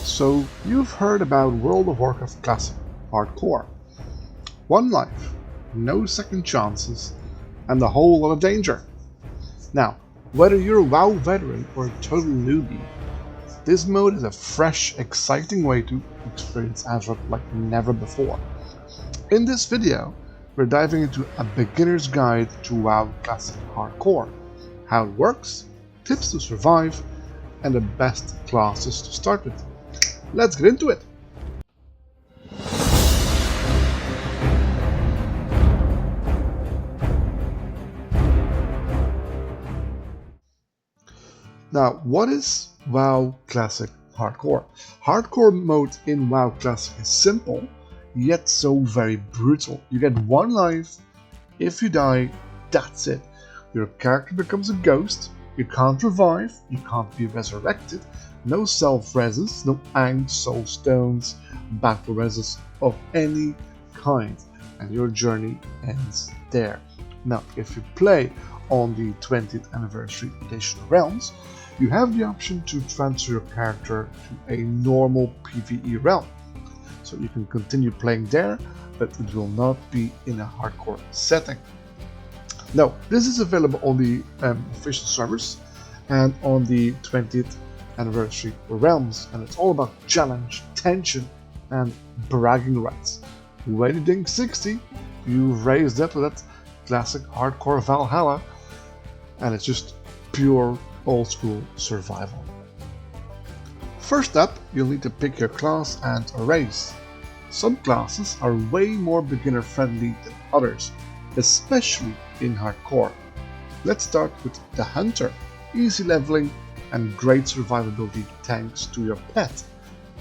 So you've heard about World of Warcraft Classic Hardcore. One life, no second chances, and a whole lot of danger. Now, whether you're a WoW veteran or a total newbie, this mode is a fresh, exciting way to experience Azeroth like never before. In this video, we're diving into a beginner's guide to WoW Classic Hardcore, how it works, tips to survive, and the best classes to start with. Let's get into it! Now, what is WoW Classic Hardcore? Hardcore mode in WoW Classic is simple, yet so very brutal. You get one life. If you die, that's it. Your character becomes a ghost. You can't revive, you can't be resurrected, no self-reses, no anged soul stones, battle reses of any kind, and your journey ends there. Now, if you play on the 20th Anniversary Edition Realms, you have the option to transfer your character to a normal PvE realm. So you can continue playing there, but it will not be in a hardcore setting. Now, this is available on the official servers and on the 20th Anniversary Realms, and it's all about challenge, tension, and bragging rights. When you ding 60, you've raised up to that classic hardcore Valhalla, and it's just pure old-school survival. First up, you'll need to pick your class and a race. Some classes are way more beginner-friendly than others, especially in hardcore. Let's start with the Hunter. Easy leveling and great survivability thanks to your pet.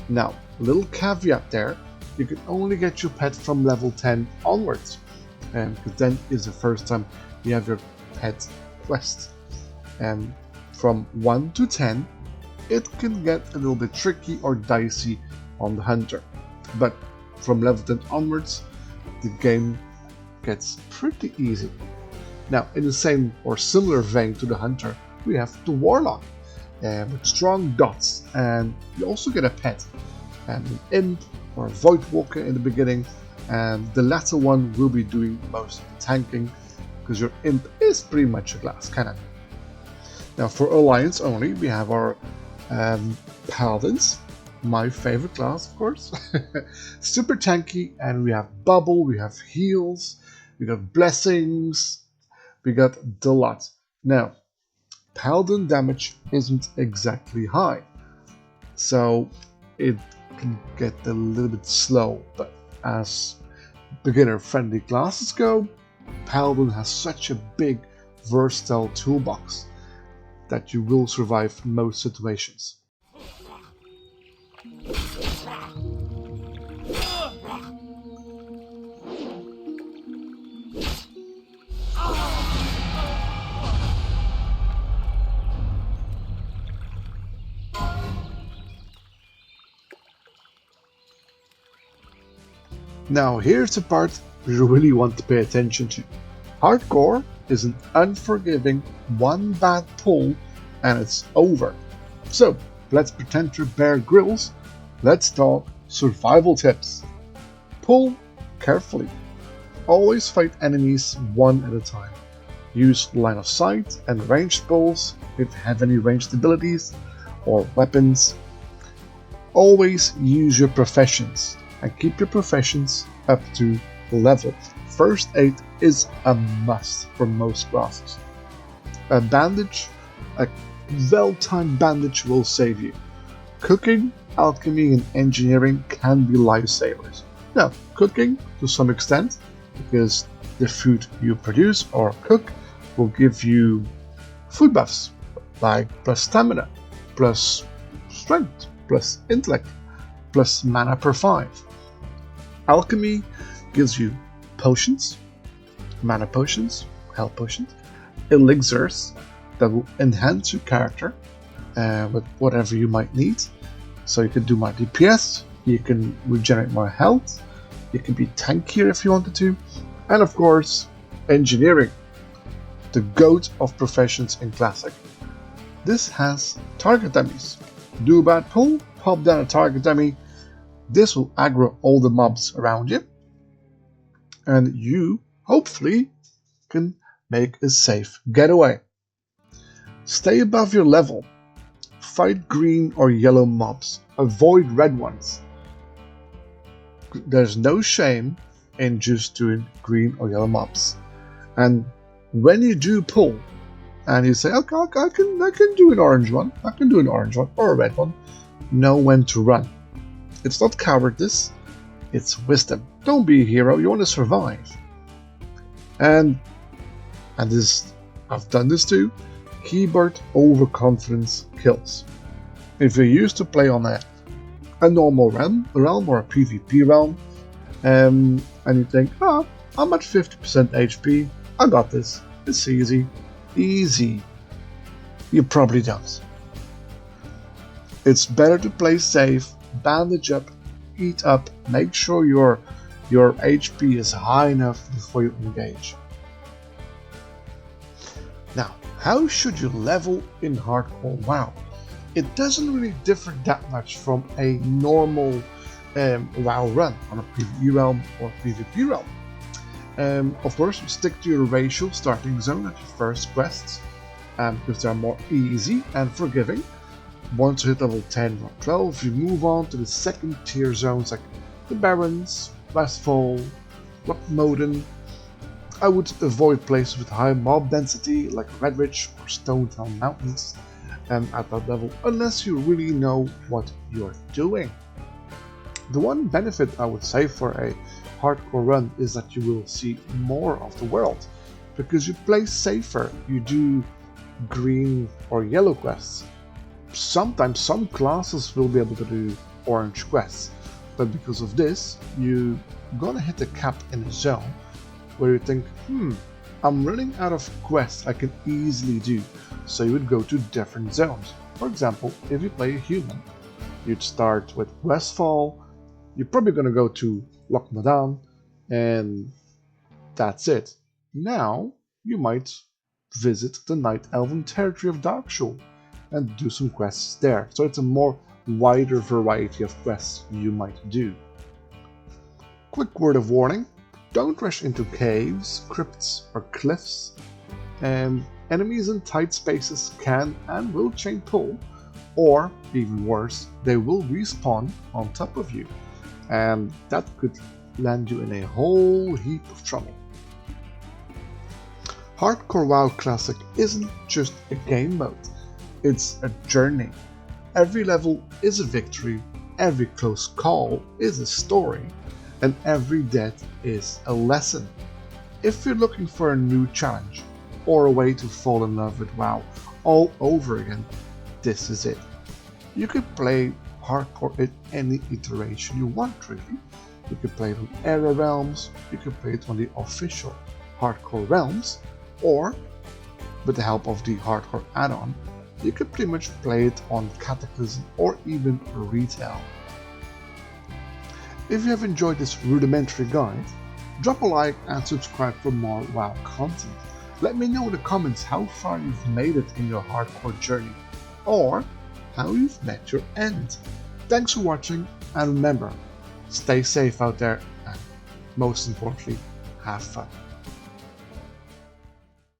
Now, a little caveat there, you can only get your pet from level 10 onwards, because then is the first time you have your pet quest. And from 1 to 10, it can get a little bit tricky or dicey on the Hunter, but from level 10 onwards, the game gets pretty easy. Now, in the same or similar vein to the Hunter, we have the Warlock with strong dots, and you also get a pet and an Imp or a Void Walker in the beginning, and the latter one will be doing most of the tanking because your Imp is pretty much a glass cannon. Now, for Alliance only, we have our Paladins, my favorite class, of course. Super tanky, and we have Bubble, we have Heals, we got Blessings, we got the lot. Now, Paladin damage isn't exactly high, so it can get a little bit slow, but as beginner-friendly classes go, Paladin has such a big, versatile toolbox that you will survive most situations. Now, here's the part you really want to pay attention to. Hardcore is an unforgiving one bad pull and it's over. So, let's pretend you're Bear Grylls. Let's talk survival tips. Pull carefully. Always fight enemies one at a time. Use line of sight and ranged pulls if you have any ranged abilities or weapons. Always use your professions and keep your professions up to level. First aid is a must for most classes. A bandage, a well-timed bandage will save you. Cooking, alchemy, and engineering can be lifesavers. Now, cooking to some extent, because the food you produce or cook will give you food buffs, like plus stamina, plus strength, plus intellect, plus mana per 5. Alchemy gives you potions, mana potions, health potions, elixirs that will enhance your character with whatever you might need. So you can do more DPS, you can regenerate more health, you can be tankier if you wanted to, and of course, engineering, the goat of professions in Classic. This has target dummies. Do a bad pull, pop down a target enemy. This will aggro all the mobs around you, and you hopefully can make a safe getaway. Stay above your level. Fight green or yellow mobs. Avoid red ones. There's no shame in just doing green or yellow mobs. And when you do pull, and you say, okay, I can do an orange one, I can do an orange one or a red one, know when to run. It's not cowardice, it's wisdom. Don't be a hero, you want to survive. And this, I've done this too, keyboard overconfidence kills. If you're used to play on a normal realm or a PvP realm, and you think, I'm at 50% HP, I got this, it's easy. You probably don't. It's better to play safe, bandage up, eat up, make sure your HP is high enough before you engage. Now, how should you level in Hardcore WoW? It doesn't really differ that much from a normal WoW run on a PvE realm or PvP realm. Of course, stick to your racial starting zone at your first quests, because they're more easy and forgiving. Once you hit level 10 or 12, you move on to the second tier zones like the Barrens, Westfall, Lochmoden. I would avoid places with high mob density like Redridge or Stonetown Mountains at that level, unless you really know what you're doing. The one benefit I would say for a hardcore run is that you will see more of the world, because you play safer, you do green or yellow quests. Sometimes some classes will be able to do orange quests, but because of this, you're gonna hit a cap in a zone where you think, I'm running out of quests I can easily do, so you would go to different zones. For example, if you play a human, you'd start with Westfall, you're probably gonna go to Lochmoden, and that's it. Now, you might visit the Night Elven territory of Darkshore and do some quests there. So it's a more wider variety of quests you might do. Quick word of warning, don't rush into caves, crypts or cliffs. Enemies in tight spaces can and will chain pull, or even worse, they will respawn on top of you, and that could land you in a whole heap of trouble. Hardcore WoW Classic isn't just a game mode, it's a journey. Every level is a victory, every close call is a story, and every death is a lesson. If you're looking for a new challenge, or a way to fall in love with WoW all over again, this is it. You could play Hardcore in any iteration you want, really. You can play it on Era Realms, you can play it on the official Hardcore Realms, or, with the help of the Hardcore add-on, you can pretty much play it on Cataclysm or even Retail. If you have enjoyed this rudimentary guide, drop a like and subscribe for more WoW content. Let me know in the comments how far you've made it in your hardcore journey, or how you've met your end. Thanks for watching, and remember, stay safe out there, and most importantly, have fun.